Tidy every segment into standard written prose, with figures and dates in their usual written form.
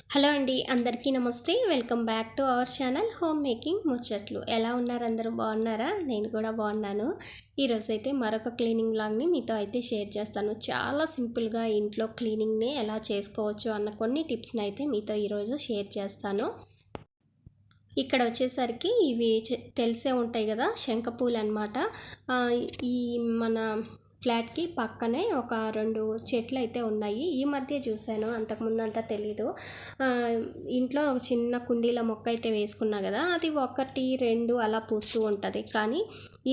Hello అండి, అందరికీ నమస్తే. Welcome back to our channel home making ముచ్చట్లు. ఎలా ఉన్నారు? అందరూ బాగున్నారా? నేను కూడా బాగున్నాను. ఈరోజైతే మరొక క్లీనింగ్ వ్లాగ్ని మీతో అయితే షేర్ చేస్తాను. చాలా సింపుల్గా ఇంట్లో క్లీనింగ్ని ఎలా చేసుకోవచ్చు అన్న కొన్ని టిప్స్ని అయితే మీతో ఈరోజు షేర్ చేస్తాను. ఇక్కడ వచ్చేసరికి ఇవి తెలిసే ఉంటాయి కదా, శంఖపూలు అనమాట. ఈ మన ఫ్లాట్కి పక్కనే ఒక 2 చెట్లు అయితే ఉన్నాయి. ఈ మధ్య చూశాను, అంతకుముందు అంతా తెలీదు. ఇంట్లో చిన్న కుండీల మొక్క అయితే వేసుకున్నా కదా, అది 1, 2 అలా పూస్తూ ఉంటుంది. కానీ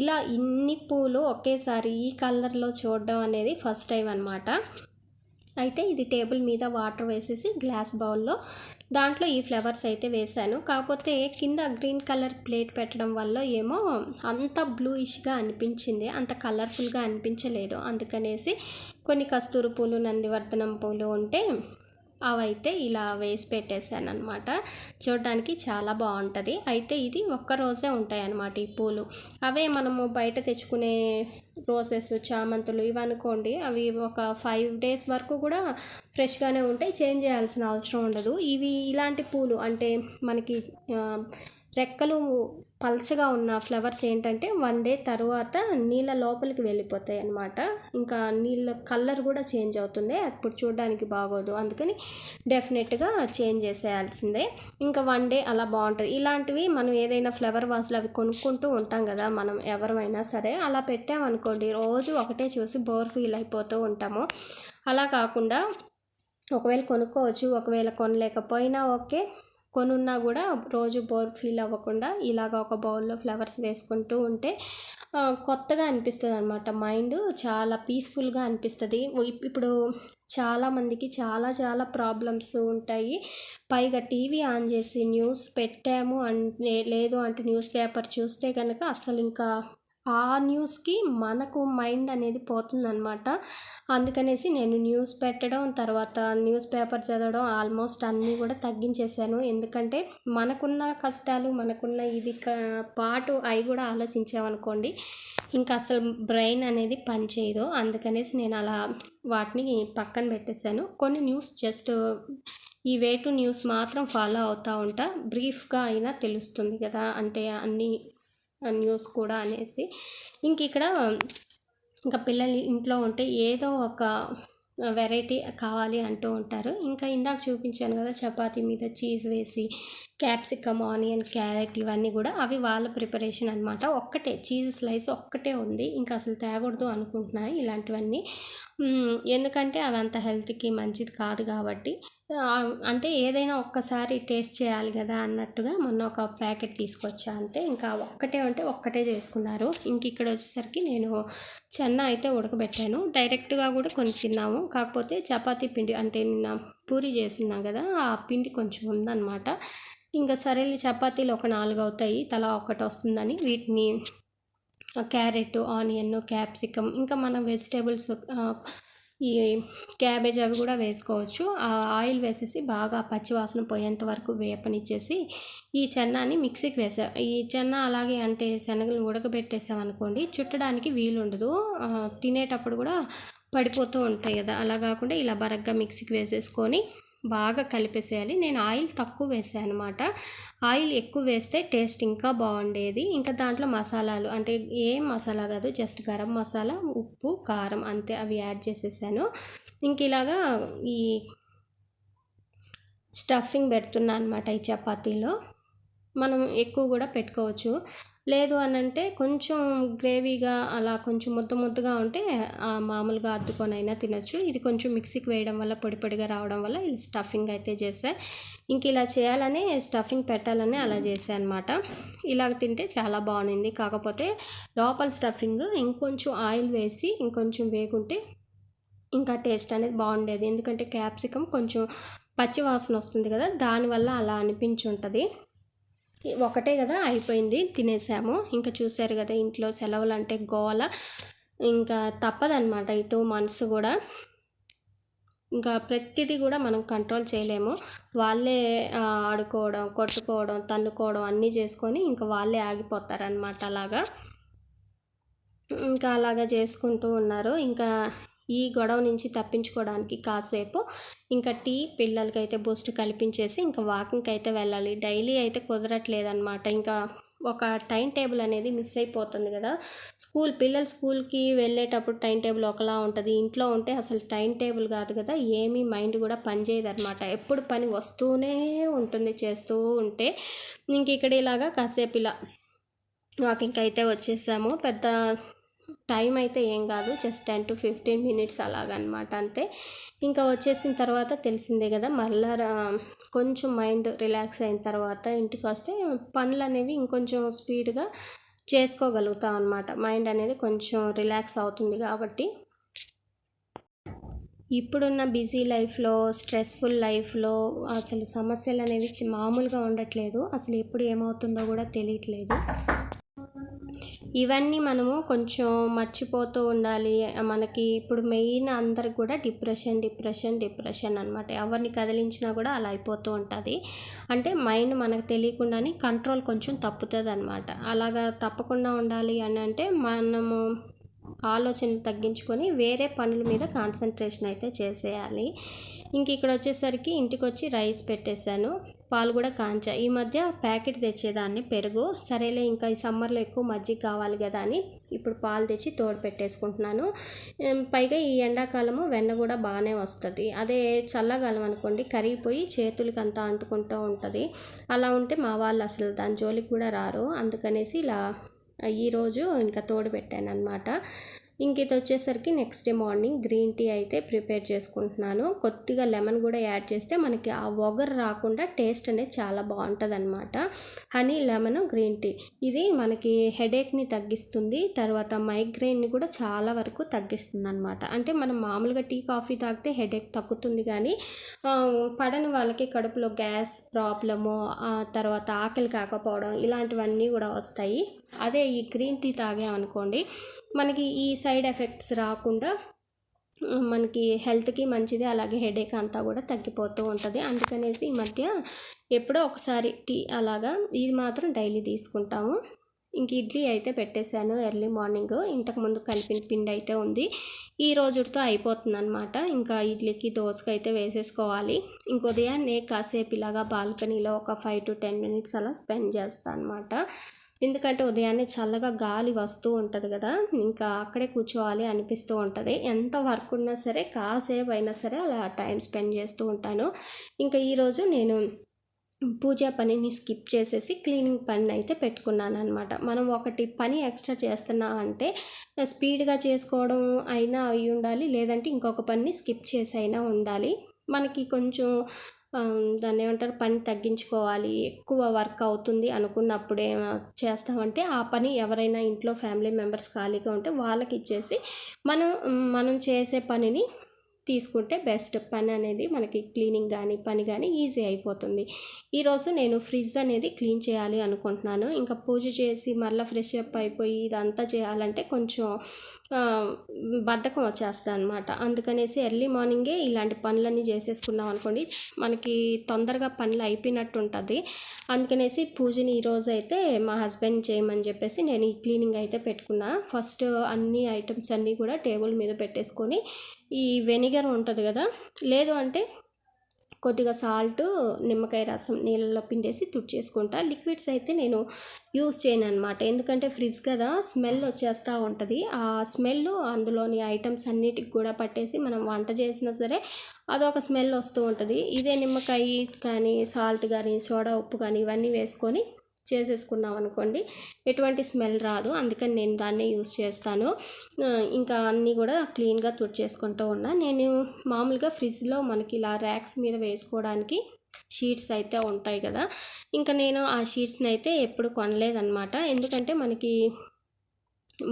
ఇలా ఇన్ని పూలు ఒకేసారి ఈ కలర్లో చూడడం అనేది ఫస్ట్ టైం అనమాట. అయితే ఇది టేబుల్ మీద వాటర్ వేసేసి గ్లాస్ బౌల్లో దాంట్లో ఈ ఫ్లవర్స్ అయితే వేశాను. కాకపోతే కింద గ్రీన్ కలర్ ప్లేట్ పెట్టడం వల్ల ఏమో అంత బ్లూయిష్గా అనిపించింది, అంత కలర్ఫుల్గా అనిపించలేదు. అందుకనేసి కొన్ని కస్తూరి పూలు, నందివర్ధనం పూలు ఉంటే అవైతే ఇలా వేసి పెట్టేశాను అనమాట. చూడడానికి చాలా బాగుంటుంది. అయితే ఇది ఒక్కరోజే ఉంటాయి అన్నమాట ఈ పూలు. అవే మనము బయట తెచ్చుకునే రోసెస్, చామంతులు ఇవనుకోండి, అవి ఒక 5 days వరకు కూడా ఫ్రెష్గానే ఉంటాయి, చేంజ్ చేయాల్సిన అవసరం ఉండదు. ఇవి ఇలాంటి పూలు అంటే మనకి రెక్కలు పల్చగా ఉన్న ఫ్లవర్స్ ఏంటంటే 1 day తర్వాత నీళ్ళ లోపలికి వెళ్ళిపోతాయి అన్నమాట. ఇంకా నీళ్ళ కలర్ కూడా చేంజ్ అవుతుంది, అప్పుడు చూడడానికి బాగోదు. అందుకని డెఫినెట్గా చేంజ్ చేసేయాల్సిందే. ఇంకా 1 day అలా బాగుంటుంది. ఇలాంటివి మనం ఏదైనా ఫ్లవర్ వాజ్లు అవి కొనుక్కుంటూ ఉంటాం కదా, మనం ఎవరైనా సరే అలా పెట్టామనుకోండి, రోజు ఒకటే చూసి బోర్ ఫీల్ అయిపోతూ ఉంటాము. అలా కాకుండా ఒకవేళ కొనుక్కోవచ్చు, ఒకవేళ కొనలేకపోయినా ఓకే, కొనున్నా కూడా రోజు బోర్ ఫీల్ అవ్వకుండా ఇలాగ ఒక బౌల్లో ఫ్లవర్స్ వేసుకుంటూ ఉంటే కొత్తగా అనిపిస్తుంది అనమాట. మైండ్ చాలా పీస్ఫుల్గా అనిపిస్తుంది. ఇప్పుడు చాలామందికి చాలా ప్రాబ్లమ్స్ ఉంటాయి. పైగా టీవీ ఆన్ చేసి న్యూస్ పెట్టాము అంటే, లేదు అంటే న్యూస్ పేపర్ చూస్తే కనుక అస్సలు ఇంకా ఆ న్యూస్కి మనకు మైండ్ అనేది పోతుందన్నమాట. అందుకనేసి నేను న్యూస్ పెట్టడం, తర్వాత న్యూస్ పేపర్ చదవడం ఆల్మోస్ట్ అన్నీ కూడా తగ్గించేశాను. ఎందుకంటే మనకున్న కష్టాలు, మనకున్న ఇది పాటు అవి కూడా ఆలోచించామనుకోండి, ఇంకా అసలు బ్రెయిన్ అనేది పనిచేయదు. అందుకనేసి నేను అలా వాటిని పక్కన పెట్టేశాను. కొన్ని న్యూస్ జస్ట్ ఈ వే టు న్యూస్ మాత్రం ఫాలో అవుతూ ఉంటా. బ్రీఫ్గా అయినా తెలుస్తుంది కదా, అంటే అన్ని న్యూస్ కూడా అనేసి. ఇక్కడ ఇంకా పిల్లలు ఇంట్లో ఉంటే ఏదో ఒక వెరైటీ కావాలి అంటూ ఉంటారు. ఇంకా ఇందాక చూపించాను కదా, చపాతీ మీద చీజ్ వేసి క్యాప్సికమ్, ఆనియన్, క్యారెట్ ఇవన్నీ కూడా అవి వాళ్ళ ప్రిపరేషన్ అనమాట. ఒక్కటే చీజ్ స్లైస్ ఒక్కటే ఉంది, ఇంకా అసలు తేకూడదు అనుకుంటున్నాను ఇలాంటివన్నీ. ఎందుకంటే అవి అంత హెల్త్కి మంచిది కాదు కాబట్టి, అంటే ఏదైనా ఒక్కసారి టేస్ట్ చేయాలి కదా అన్నట్టుగా మొన్న ఒక ప్యాకెట్ తీసుకొచ్చా అంతే. ఇంకా ఒక్కటే ఉంటే ఒక్కటే చేసుకున్నారు. ఇక్కడ వచ్చేసరికి నేను చెన్న అయితే ఉడకబెట్టాను. డైరెక్ట్గా కూడా కొన్ని తిన్నాము. కాకపోతే చపాతీ పిండి అంటే నిన్న పూరి చేస్తున్నాం కదా, ఆ పిండి కొంచెం ఉందన్నమాట. ఇంకా సరేలే, చపాతీలు ఒక 4 అవుతాయి, తలా ఒకటి వస్తుందని వీటిని క్యారెట్, ఆనియన్, క్యాప్సికమ్, ఇంకా మనం వెజిటేబుల్స్ ఈ క్యాబేజ్ అవి కూడా వేసుకోవచ్చు. ఆ ఆయిల్ వేసేసి బాగా పచ్చివాసన పోయేంత వరకు వేపనిచ్చేసి ఈ చెన్నాని మిక్సీకి వేసా. ఈ చెన్న అలాగే అంటే శనగలు ఉడకబెట్టేసామనుకోండి, చుట్టడానికి వీలు ఉండదు, తినేటప్పుడు కూడా పడిపోతూ ఉంటాయి కదా. అలా కాకుండా ఇలా బరగ్గా మిక్సీకి వేసేసుకొని బాగా కలిపేసేయాలి. నేను ఆయిల్ తక్కువ వేసాను అనమాట. ఆయిల్ ఎక్కువ వేస్తే టేస్ట్ ఇంకా బాగుండేది. ఇంకా దాంట్లో మసాలాలు అంటే ఏం మసాలా కాదు, జస్ట్ గరం మసాలా, ఉప్పు, కారం అంతే, అవి యాడ్ చేసేసాను. ఇలాగా ఈ స్టఫింగ్ పెడుతున్నా అనమాట. ఈ చపాతీలో మనం ఎక్కువ కూడా పెట్టుకోవచ్చు, లేదు అని అంటే కొంచెం గ్రేవీగా అలా కొంచెం ముద్దగా ఉంటే మామూలుగా అద్దుకొనైనా తినచ్చు. ఇది కొంచెం మిక్సీకి వేయడం వల్ల పొడిగా రావడం వల్ల ఈ స్టఫింగ్ అయితే చేసా. ఇలా చేయాలని, స్టఫింగ్ పెట్టాలని అలా చేశాను అనమాట. ఇలాగ తింటే చాలా బాగుంది. కాకపోతే లోపల స్టఫింగ్ ఇంకొంచెం ఆయిల్ వేసి ఇంకొంచెం వేగుంటే ఇంకా టేస్ట్ అనేది బాగుండేది. ఎందుకంటే క్యాప్సికమ్ కొంచెం పచ్చి వాసన వస్తుంది కదా, దానివల్ల అలా అనిపించుంటుంది. ఒకటే కదా, అయిపోయింది, తినేసాము. ఇంకా చూసారు కదా, ఇంట్లో సెలవులు అంటే గోల, ఇంకా తప్పదనమాట. ఈ 2 months కూడా ఇంకా ప్రతిదీ కూడా మనం కంట్రోల్ చేయలేము. వాళ్ళే ఆడుకోవడం, కొట్టుకోవడం, తన్నుకోవడం అన్నీ చేసుకొని ఇంకా వాళ్ళే ఆగిపోతారనమాట. అలాగా అలాగా చేసుకుంటూ ఉన్నారు. ఈ గొడవ నుంచి తప్పించుకోవడానికి కాసేపు ఇంకా టీ, పిల్లలకైతే బూస్ట్ కల్పించేసి ఇంకా వాకింగ్కి అయితే వెళ్ళాలి. డైలీ అయితే కుదరట్లేదన్నమాట. ఇంకా ఒక టైం టేబుల్ అనేది మిస్ అయిపోతుంది కదా. పిల్లలు స్కూల్కి వెళ్ళేటప్పుడు టైం టేబుల్ ఒకలా ఉంటుంది, ఇంట్లో ఉంటే అసలు టైం టేబుల్ కాదు కదా, ఏమీ మైండ్ కూడా పనిచేయదు అనమాట. ఎప్పుడు పని వస్తూనే ఉంటుంది చేస్తూ ఉంటే. ఇంక ఇక్కడ ఇలాగా కాసేపు ఇలా వాకింగ్కి అయితే వచ్చేసాము. పెద్ద టైం అయితే ఏం కాదు, జస్ట్ 10 to 15 minutes అలాగనమాట, అంతే. ఇంకా వచ్చేసిన తర్వాత తెలిసిందే కదా, మళ్ళా కొంచెం మైండ్ రిలాక్స్ అయిన తర్వాత ఇంటికి వస్తే పనులు అనేవి ఇంకొంచెం స్పీడ్గా చేసుకోగలుగుతాం అనమాట. మైండ్ అనేది కొంచెం రిలాక్స్ అవుతుంది కాబట్టి. ఇప్పుడున్న బిజీ లైఫ్లో, స్ట్రెస్ఫుల్ లైఫ్లో అసలు సమస్యలు అనేవి మామూలుగా ఉండట్లేదు. అసలు ఎప్పుడు ఏమవుతుందో కూడా తెలియట్లేదు. ఇవన్నీ మనము కొంచెం మర్చిపోతూ ఉండాలి. మనకి ఇప్పుడు మెయిన్ అందరికి కూడా డిప్రెషన్ అనమాట. ఎవరిని కదిలించినా కూడా అలా అయిపోతూ ఉంటుంది. అంటే మైండ్ మనకు తెలియకుండానే కంట్రోల్ కొంచెం తప్పుతుంది అనమాట. అలాగా తప్పకుండా ఉండాలి అని అంటే మనము ఆలోచనలు తగ్గించుకొని వేరే పనుల మీద కాన్సన్ట్రేషన్ అయితే చేసేయాలి. ఇంక ఇక్కడ వచ్చేసరికి ఇంటికి వచ్చి రైస్ పెట్టేశాను, పాలు కూడా కాంచా. ఈ మధ్య ప్యాకెట్ తెచ్చేదాన్ని పెరుగు, సరేలే ఇంకా ఈ సమ్మర్లో ఎక్కువ మజ్జిగ కావాలి కదా అని ఇప్పుడు పాలు తెచ్చి తోడు పెట్టేసుకుంటున్నాను. పైగా ఈ ఎండాకాలము వెన్న కూడా బాగానే వస్తుంది. అదే చల్లగాలం అనుకోండి కరిగిపోయి చేతులకి అంతా అంటుకుంటూ ఉంటుంది. అలా ఉంటే మా వాళ్ళు అసలు దాని జోలికి కూడా రారు. అందుకనేసి ఇలా ఈరోజు ఇంకా తోడు పెట్టాను అనమాట. ఇంక ఇది వచ్చేసరికి next day morning green tea అయితే ప్రిపేర్ చేసుకుంటున్నాను. కొద్దిగా లెమన్ కూడా యాడ్ చేస్తే మనకి ఆ ఒగరు రాకుండా టేస్ట్ అనేది చాలా బాగుంటుంది అనమాట. హనీ లెమన్ గ్రీన్ టీ ఇది మనకి హెడేక్ని తగ్గిస్తుంది, తర్వాత మైగ్రెయిన్ని కూడా చాలా వరకు తగ్గిస్తుంది అనమాట. అంటే మనం మామూలుగా టీ, కాఫీ తాగితే హెడేక్ తగ్గుతుంది, కానీ పడని వాళ్ళకి కడుపులో గ్యాస్ ప్రాబ్లము, తర్వాత ఆకలి కాకపోవడం ఇలాంటివన్నీ కూడా వస్తాయి. అదే ఈ గ్రీన్ టీ తాగామనుకోండి మనకి ఈ సైడ్ ఎఫెక్ట్స్ రాకుండా మనకి హెల్త్కి మంచిది, అలాగే హెడేక్ అంతా కూడా తగ్గిపోతూ ఉంటుంది. అందుకనేసి ఈ మధ్య ఎప్పుడో ఒకసారి టీ అలాగా, ఇది మాత్రం డైలీ తీసుకుంటాము. ఇంక ఇడ్లీ అయితే పెట్టేశాను ఎర్లీ మార్నింగ్. ఇంతకుముందు కలిపిన పిండి అయితే ఉంది, ఈ రోజుతో అయిపోతుంది అనమాట. ఇంకా ఇడ్లీకి దోసకి అయితే వేసేసుకోవాలి. ఇంక ఉదయాన్నే కాసేపు ఇలాగా బాల్కనీలో ఒక 5 to 10 minutes అలా స్పెండ్ చేస్తాను అనమాట. ఎందుకంటే ఉదయాన్నే చల్లగా గాలి వస్తూ ఉంటుంది కదా, ఇంకా అక్కడే కూర్చోవాలి అనిపిస్తూ ఉంటుంది. ఎంత వర్క్ ఉన్నా సరే కాసేపు అయినా సరే అలా టైం స్పెండ్ చేస్తూ ఉంటాను. ఇంకా ఈరోజు నేను పూజా పనిని స్కిప్ చేసేసి క్లీనింగ్ పని అయితే పెట్టుకున్నాను అనమాట. మనం ఒకటి పని ఎక్స్ట్రా చేస్తున్నా అంటే స్పీడ్గా చేసుకోవడం అయినా అయి ఉండాలి, లేదంటే ఇంకొక పనిని స్కిప్ చేసి అయినా ఉండాలి. మనకి కొంచెం దాన్ని ఏమంటారు, పని తగ్గించుకోవాలి, ఎక్కువ వర్క్ అవుతుంది అనుకున్నప్పుడు ఏం చేస్తామంటే ఆ పని ఎవరైనా ఇంట్లో ఫ్యామిలీ మెంబర్స్ ఖాళీగా ఉంటే వాళ్ళకి ఇచ్చేసి మనం చేసే పనిని తీసుకుంటే బెస్ట్. పని అనేది మనకి క్లీనింగ్ కానీ పని కానీ ఈజీ అయిపోతుంది. ఈరోజు నేను ఫ్రిడ్జ్ అనేది క్లీన్ చేయాలి అనుకుంటున్నాను. ఇంకా పూజ చేసి మళ్ళీ ఫ్రెష్ అప్ అయిపోయి ఇదంతా చేయాలంటే కొంచెం బద్ధకం వచ్చేస్తుంది అనమాట. అందుకనేసి ఎర్లీ మార్నింగే ఇలాంటి పనులన్నీ చేసేసుకున్నాం అనుకోండి మనకి తొందరగా పనులు అయిపోయినట్టు ఉంటుంది. అందుకనేసి పూజని ఈరోజు అయితే మా హస్బెండ్ చేయమని చెప్పేసి నేను ఈ క్లీనింగ్ అయితే పెట్టుకున్నా. ఫస్ట్ అన్ని ఐటమ్స్ అన్నీ కూడా టేబుల్ మీద పెట్టేసుకొని ఈ వెనిగర్ ఉంటుంది కదా, లేదు అంటే కొద్దిగా సాల్ట్, నిమ్మకాయ రసం నీళ్ళలో పిండేసి తుడిచేసుకుంటా. లిక్విడ్స్ అయితే నేను యూజ్ చేయను అనమాట, ఎందుకంటే ఫ్రిడ్జ్ కదా స్మెల్ వచ్చేస్తూ ఉంటుంది. ఆ స్మెల్ అందులోని ఐటమ్స్ అన్నిటికి కూడా పట్టేసి మనం వంట చేసినా సరే అదొక స్మెల్ వస్తూ ఉంటుంది. ఇదే నిమ్మకాయ కానీ సాల్ట్ కానీ సోడా ఉప్పు కానీ ఇవన్నీ వేసుకొని చేసేసుకున్నాం అనుకోండి ఎటువంటి స్మెల్ రాదు. అందుకని నేను దాన్నే యూస్ చేస్తాను. ఇంకా అన్నీ కూడా క్లీన్గా తుడిచేసుకుంటూ ఉన్నా. నేను మామూలుగా ఫ్రిడ్జ్లో మనకి ఇలా ర్యాక్స్ మీద వేసుకోవడానికి షీట్స్ అయితే ఉంటాయి కదా, ఇంకా నేను ఆ షీట్స్ని అయితే ఎప్పుడు కొనలేదన్నమాట. ఎందుకంటే మనకి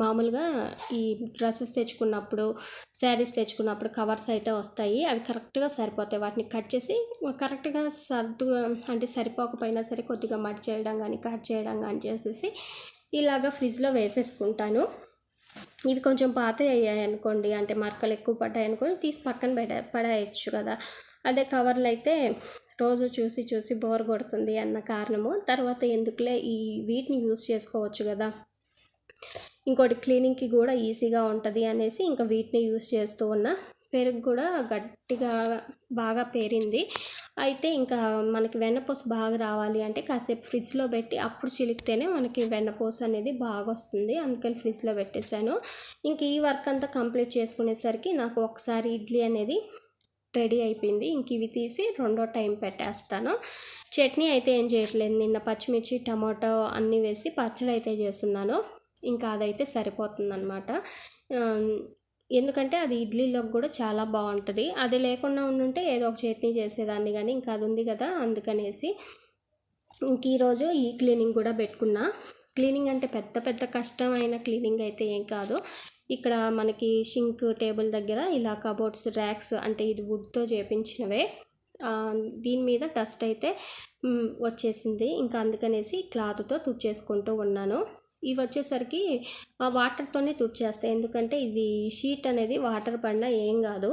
మామూలుగా ఈ డ్రెస్సెస్ తెచ్చుకున్నప్పుడు, శారీస్ తెచ్చుకున్నప్పుడు కవర్స్ అయితే వస్తాయి, అవి కరెక్ట్గా సరిపోతాయి. వాటిని కట్ చేసి కరెక్ట్గా అంటే సరిపోకపోయినా సరే కొద్దిగా మడి చేయడం కానీ కట్ చేయడం కానీ చేసేసి ఇలాగ ఫ్రిడ్జ్లో వేసేసుకుంటాను. ఇవి కొంచెం పాత అయ్యాయి అనుకోండి, అంటే మరకలు ఎక్కువ పడ్డాయి అనుకోండి, తీసి పక్కన పడేయచ్చు కదా. అదే కవర్లు అయితే రోజు చూసి బోర్ కొడుతుంది అన్న కారణము, తర్వాత ఎందుకులే ఈ వీటిని యూస్ చేసుకోవచ్చు కదా. ఇంకోటి క్లీనింగ్కి కూడా ఈజీగా ఉంటుంది అనేసి ఇంకా వీటిని యూస్ చేస్తూ ఉన్నా. పెరుగు కూడా గట్టిగా బాగా పేరింది. అయితే ఇంకా మనకి వెన్నపూస బాగా రావాలి అంటే కాసేపు ఫ్రిడ్జ్లో పెట్టి అప్పుడు చిలికితేనే మనకి వెన్నపూస అనేది బాగా వస్తుంది. అందుకని ఫ్రిడ్జ్లో పెట్టేశాను. ఇంక ఈ వర్క్ అంతా కంప్లీట్ చేసుకునేసరికి నాకు ఒకసారి ఇడ్లీ అనేది రెడీ అయిపోయింది. ఇంక ఇవి తీసి రెండో టైం పెట్టేస్తాను. చట్నీ అయితే ఏం చేయట్లేదు, నిన్న పచ్చిమిర్చి టమాటో అన్నీ వేసి పచ్చడి అయితే చేస్తున్నాను. ఇంకా అదైతే సరిపోతుందన్నమాట. ఎందుకంటే అది ఇడ్లీలోకి కూడా చాలా బాగుంటుంది. అది లేకుండా ఉండుంటే ఏదో ఒక చట్నీ చేసేదాన్ని, కానీ ఇంకా అది ఉంది కదా అందుకనేసి ఇంక ఈరోజు ఈ క్లీనింగ్ కూడా పెట్టుకున్నా. క్లీనింగ్ అంటే పెద్ద పెద్ద కష్టమైన క్లీనింగ్ అయితే ఏం కాదు. ఇక్కడ మనకి షింక్ టేబుల్ దగ్గర ఇలా కబోర్డ్స్ ర్యాక్స్ అంటే ఇది వుడ్తో చేపించినవే, దీని మీద డస్ట్ అయితే వచ్చేసింది. ఇంకా అందుకనేసి క్లాత్తో తుడిచేసుకుంటూ ఉన్నాను. ఇవి వచ్చేసరికి వాటర్తోనే తుడిచేస్తాయి, ఎందుకంటే ఇది షీట్ అనేది వాటర్ పడినా ఏం కాదు,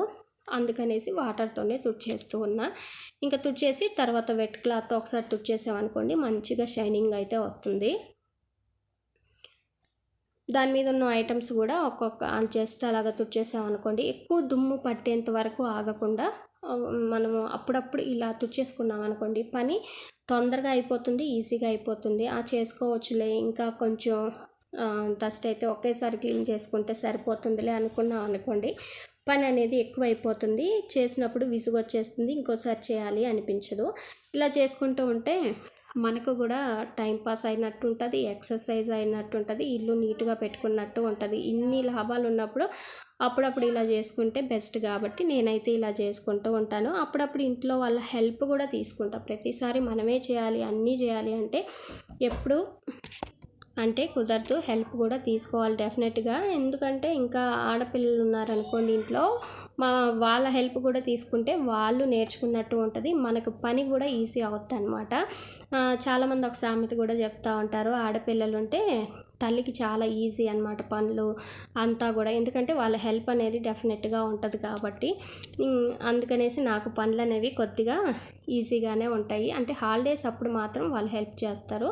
అందుకనేసి వాటర్తోనే తుడిచేస్తూ ఉన్నా. ఇంకా తుడిచేసి తర్వాత వెట్ క్లాత్తో ఒకసారి తుడిచేసామనుకోండి మంచిగా షైనింగ్ అయితే వస్తుంది. దాని మీద ఉన్న ఐటమ్స్ కూడా ఒక్కొక్క జస్ట్ అలాగా తుడిచేసామనుకోండి ఎక్కువ దుమ్ము పట్టేంత వరకు ఆగకుండా మనము అప్పుడప్పుడు ఇలా తుడిచేసుకున్నాం అనుకోండి పని తొందరగా అయిపోతుంది, ఈజీగా అయిపోతుంది. చేసుకోవచ్చులే ఇంకా కొంచెం డస్ట్ అయితే ఒకేసారి క్లీన్ చేసుకుంటే సరిపోతుందిలే అనుకున్నాం అనుకోండి, పని అనేది ఎక్కువ అయిపోతుంది. చేసినప్పుడు విసుగు వచ్చేస్తుంది, ఇంకోసారి చేయాలి అనిపించదు. ఇలా చేసుకుంటూ ఉంటే మనకు కూడా టైంపాస్ అయినట్టు ఉంటుంది, ఎక్సర్సైజ్ అయినట్టు ఉంటుంది, ఇల్లు నీట్గా పెట్టుకున్నట్టు ఉంటుంది. ఇన్ని లాభాలు ఉన్నప్పుడు అప్పుడప్పుడు ఇలా చేసుకుంటే బెస్ట్ కాబట్టి నేనైతే ఇలా చేసుకుంటూ ఉంటాను. అప్పుడప్పుడు ఇంట్లో వాళ్ళ హెల్ప్ కూడా తీసుకుంటా. ప్రతిసారి మనమే చేయాలి అన్నీ చేయాలి అంటే కుదరదు, హెల్ప్ కూడా తీసుకోవాలి డెఫినెట్గా. ఎందుకంటే ఇంకా ఆడపిల్లలు ఉన్నారనుకోండి ఇంట్లో, వాళ్ళ హెల్ప్ కూడా తీసుకుంటే వాళ్ళు నేర్చుకున్నట్టు ఉంటుంది, మనకు పని కూడా ఈజీ అవుతుంది అనమాట. చాలామంది ఒక సామెత కూడా చెప్తూ ఉంటారు, ఆడపిల్లలు ఉంటే తల్లికి చాలా ఈజీ అనమాట పనులు అంతా కూడా, ఎందుకంటే వాళ్ళ హెల్ప్ అనేది డెఫినెట్గా ఉంటుంది కాబట్టి. అందుకనేసి నాకు పనులు అనేవి కొద్దిగా ఈజీగానే ఉంటాయి. అంటే హాలిడేస్ అప్పుడు మాత్రం వాళ్ళు హెల్ప్ చేస్తారు.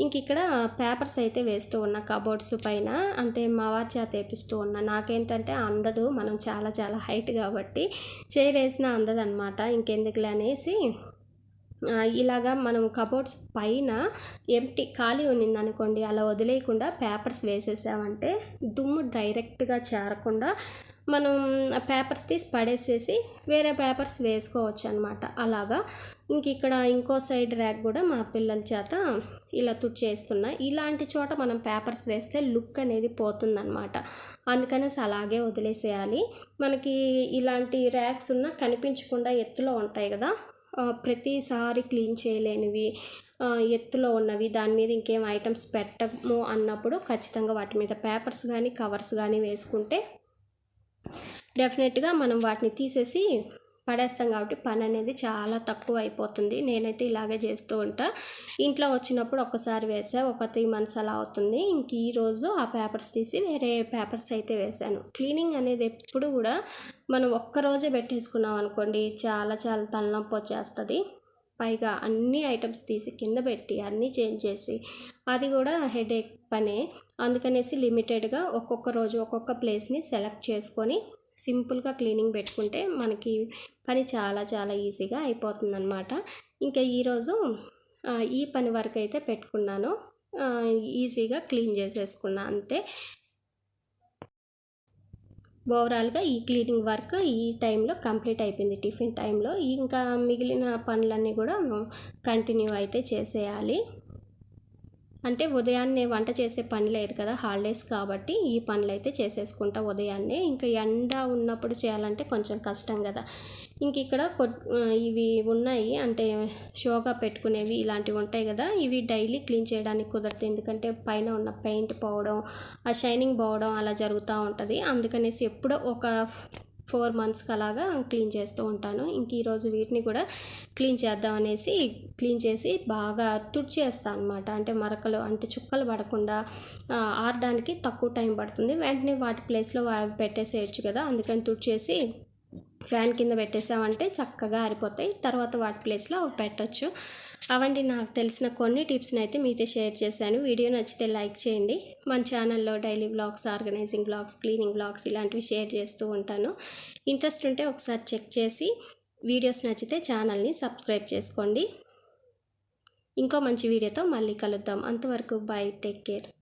ఇంక ఇక్కడ పేపర్స్ అయితే వేస్తూ ఉన్నా కబోర్డ్స్ పైన, అంటే మా వారి చేత వేపిస్తూ ఉన్నా. నాకేంటంటే అందదు, మనం చాలా చాలా హైట్ కాబట్టి చైర్ వేసినా అందదనమాట. ఇంకెందుకులే అనేసి ఇలాగా మనం కబోర్డ్స్ పైన ఎంటీ ఖాళీ ఉన్నింది అనుకోండి, అలా వదిలేయకుండా పేపర్స్ వేసేసామంటే దుమ్ము డైరెక్ట్గా చేరకుండా మనం పేపర్స్ తీసి పడేసేసి వేరే పేపర్స్ వేసుకోవచ్చు అనమాట. అలాగా ఇంక ఇక్కడ ఇంకో సైడ్ ర్యాక్ కూడా మా పిల్లల చేత ఇలా తుడిచేస్తున్నా. ఇలాంటి చోట మనం పేపర్స్ వేస్తే లుక్ అనేది పోతుందన్నమాట, అందుకనేసి అలాగే వదిలేసేయాలి. మనకి ఇలాంటి ర్యాక్స్ ఉన్న కనిపించకుండా ఎత్తులో ఉంటాయి కదా, ప్రతిసారి క్లీన్ చేయలేనివి ఎత్తులో ఉన్నవి, దాని మీద ఇంకేం ఐటమ్స్ పెట్టము అన్నప్పుడు ఖచ్చితంగా వాటి మీద పేపర్స్ కానీ కవర్స్ కానీ వేసుకుంటే డెఫినెట్గా మనం వాటిని తీసేసి పడేస్తాం కాబట్టి పని అనేది చాలా తక్కువ అయిపోతుంది. నేనైతే ఇలాగే చేస్తూ ఉంటా. ఇంట్లో వచ్చినప్పుడు ఒక్కసారి వేసా, ఒక 3 months అలా అవుతుంది. ఇంక ఈరోజు ఆ పేపర్స్ తీసి వేరే పేపర్స్ అయితే వేశాను. క్లీనింగ్ అనేది ఎప్పుడు కూడా మనం ఒక్కరోజే పెట్టేసుకున్నాం అనుకోండి చాలా చాలా తలనొప్పి వచ్చేస్తుంది. పైగా అన్ని ఐటమ్స్ తీసి కింద పెట్టి అన్నీ చేంజ్ చేసి అది కూడా హెడేక్ పనే. అందుకనేసి లిమిటెడ్గా ఒక్కొక్క రోజు ఒక్కొక్క ప్లేస్ని సెలెక్ట్ చేసుకొని సింపుల్గా క్లీనింగ్ పెట్టుకుంటే మనకి పని చాలా చాలా ఈజీగా అయిపోతుందన్నమాట. ఇంకా ఈరోజు ఈ పని వరకు అయితే పెట్టుకున్నాను, ఈజీగా క్లీన్ చేసేసుకున్నా అంతే. ఓవరాల్గా ఈ క్లీనింగ్ వర్క్ ఈ టైంలో కంప్లీట్ అయిపోయింది, టిఫిన్ టైంలో. ఇంకా మిగిలిన పనులన్నీ కూడా కంటిన్యూ అయితే చేసేయాలి. అంటే ఉదయాన్నే వంట చేసే పని లేదు కదా, హాలిడేస్ కాబట్టి ఈ పనులు అయితే చేసేసుకుంటా ఉదయాన్నే. ఇంకా ఎండ ఉన్నప్పుడు చేయాలంటే కొంచెం కష్టం కదా. ఇంక ఇక్కడ ఇవి ఉన్నాయి, అంటే షోగా పెట్టుకునేవి ఇలాంటివి ఉంటాయి కదా, ఇవి డైలీ క్లీన్ చేయడానికి కుదరదు, ఎందుకంటే పైన ఉన్న పెయింట్ పోవడం ఆ షైనింగ్ పోవడం అలా జరుగుతూ ఉంటుంది. అందుకనేసి ఎప్పుడో ఒక 4 monthsకి అలాగా క్లీన్ చేస్తూ ఉంటాను. ఇంక ఈరోజు వీటిని కూడా క్లీన్ చేద్దామనేసి క్లీన్ చేసి బాగా తుడిచేస్తాను అనమాట. అంటే మరకలు అంటే చుక్కలు పడకుండా ఆరడానికి తక్కువ టైం పడుతుంది, వెంటనే వాటి ప్లేస్లో అవి పెట్టేసేయచ్చు కదా, అందుకని తుడిచేసి ఫ్యాన్ కింద పెట్టేసామంటే చక్కగా ఆరిపోతాయి. తర్వాత వాటి ప్లేస్లో అవి పెట్టొచ్చు. అవండి నాకు తెలిసిన కొన్ని టిప్స్ని అయితే మీతో షేర్ చేశాను. వీడియో నచ్చితే లైక్ చేయండి. మన ఛానల్లో daily vlogs, organizing vlogs, cleaning vlogs ఇలాంటివి షేర్ చేస్తూ ఉంటాను. ఇంట్రెస్ట్ ఉంటే ఒకసారి చెక్ చేసి వీడియోస్ నచ్చితే ఛానల్ని సబ్స్క్రైబ్ చేసుకోండి. ఇంకో మంచి వీడియోతో మళ్ళీ కలుద్దాం. అంతవరకు బాయ్, టేక్ కేర్.